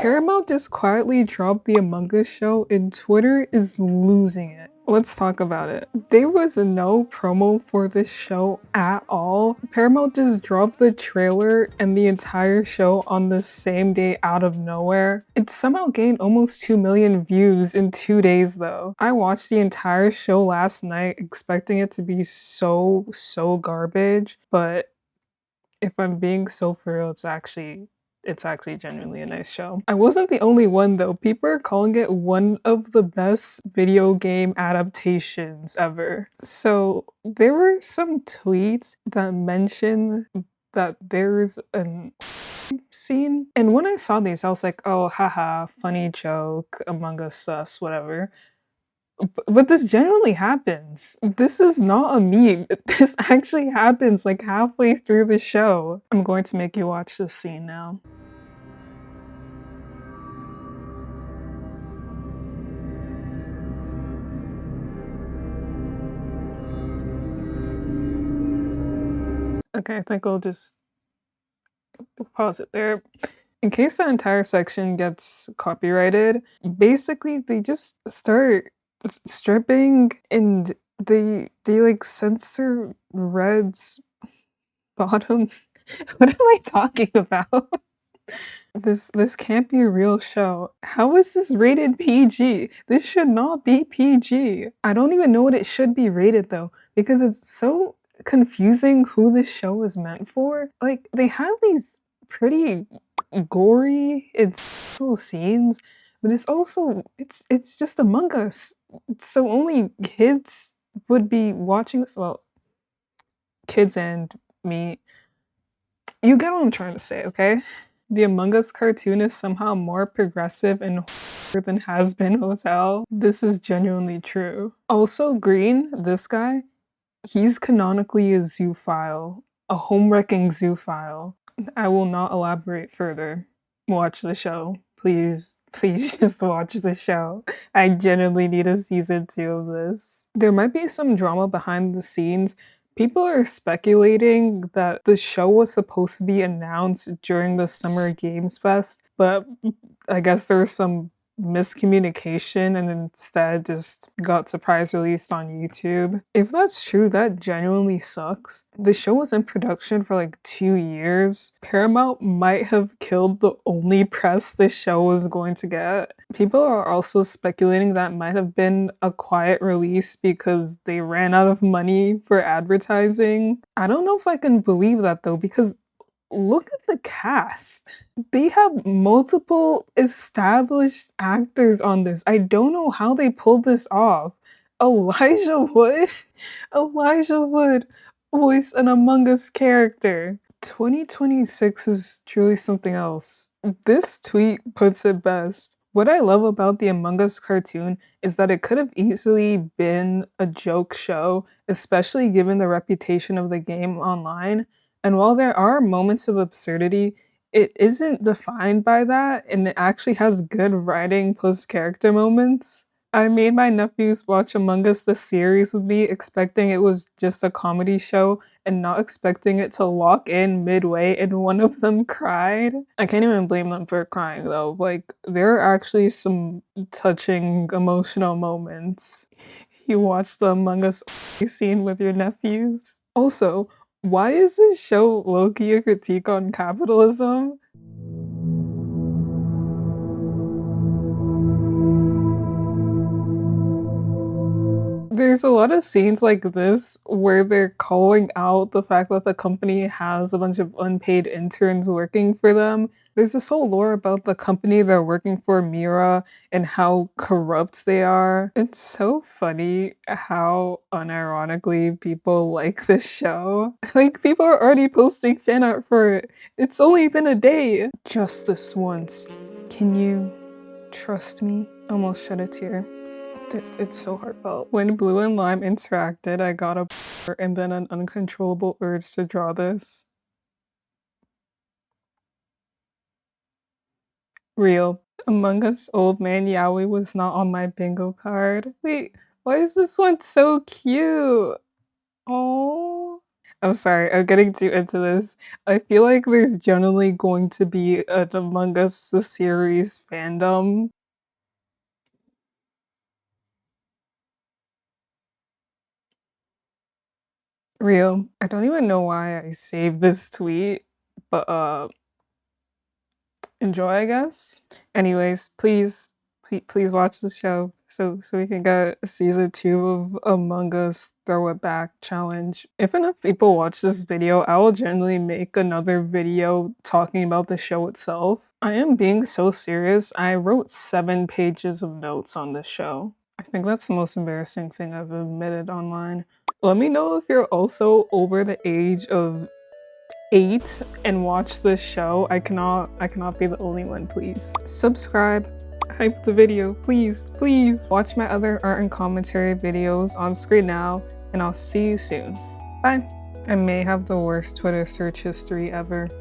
Paramount just quietly dropped the Among Us show and Twitter is losing it. Let's talk about it. There was no promo for this show at all. Paramount just dropped the trailer and the entire show on the same day out of nowhere. It somehow gained almost 2 million views in 2 days though. I watched the entire show last night expecting it to be so garbage, but if I'm being so for real, it's actually genuinely a nice show. I wasn't the only one though. People are calling it one of the best video game adaptations ever. So there were some tweets that mentioned that there's an scene. And when I saw these, I was like, oh, haha, funny joke, Among Us sus, whatever. But this generally happens. This is not a meme. This actually happens like halfway through the show. I'm going to make you watch this scene now. Okay, I think I'll just pause it there. In case that entire section gets copyrighted, basically they just start stripping and they like censor Red's bottom. What am I talking about? This can't be a real show. How is this rated PG? This should not be PG. I don't even know what it should be rated though, because it's so confusing who this show is meant for. Like, they have these pretty gory and sexual scenes, but it's just Among Us. So only kids would be watching this. Well, kids and me. You get what I'm trying to say, okay? The Among Us cartoon is somehow more progressive and than Has Been Hotel. This is genuinely true. Also, Green, this guy, he's canonically a zoophile, a home-wrecking zoophile. I will not elaborate further. Watch the show. Please, please just watch the show. I genuinely need a season 2 of this. There might be some drama behind the scenes. People are speculating that the show was supposed to be announced during the Summer Games Fest, but I guess there was some miscommunication and instead just got surprise released on YouTube. If that's true, that genuinely sucks. The show was in production for like 2 years. Paramount might have killed the only press this show was going to get. People are also speculating that might have been a quiet release because they ran out of money for advertising. I don't know if I can believe that though, because look at the cast. They have multiple established actors on this. I don't know how they pulled this off. Elijah Wood? Elijah Wood voiced an Among Us character. 2026 is truly something else. This tweet puts it best. What I love about the Among Us cartoon is that it could have easily been a joke show, especially given the reputation of the game online. And while there are moments of absurdity, it isn't defined by that, and it actually has good writing plus character moments. I made my nephews watch Among Us the series with me, expecting it was just a comedy show and not expecting it to lock in midway, and one of them cried. I can't even blame them for crying though. Like, there are actually some touching emotional moments. You watch the Among Us scene with your nephews. Also, why is this show low-key a critique on capitalism? There's a lot of scenes like this where they're calling out the fact that the company has a bunch of unpaid interns working for them. There's this whole lore about the company they're working for, Mira, and how corrupt they are. It's so funny how unironically people like this show. Like, people are already posting fan art for it. It's only been a day. Just this once. Can you trust me? Almost shed a tear. It's so heartfelt. When Blue and Lime interacted, I got a and then an uncontrollable urge to draw this. Real. Among Us Old Man Yowie was not on my bingo card. Wait, why is this one so cute? Oh. I'm sorry, I'm getting too into this. I feel like there's generally going to be an Among Us the series fandom. Real. I don't even know why I saved this tweet, but enjoy, I guess. Anyways, please watch the show so we can get season 2 of Among Us Throw It Back challenge. If enough people watch this video, I will generally make another video talking about the show itself. I am being so serious. I wrote 7 pages of notes on this show. I think that's the most embarrassing thing I've admitted online. Let me know if you're also over the age of 8 and watch this show. I cannot be the only one, please. Subscribe, hype the video, please. Watch my other art and commentary videos on screen now, and I'll see you soon. Bye. I may have the worst Twitter search history ever.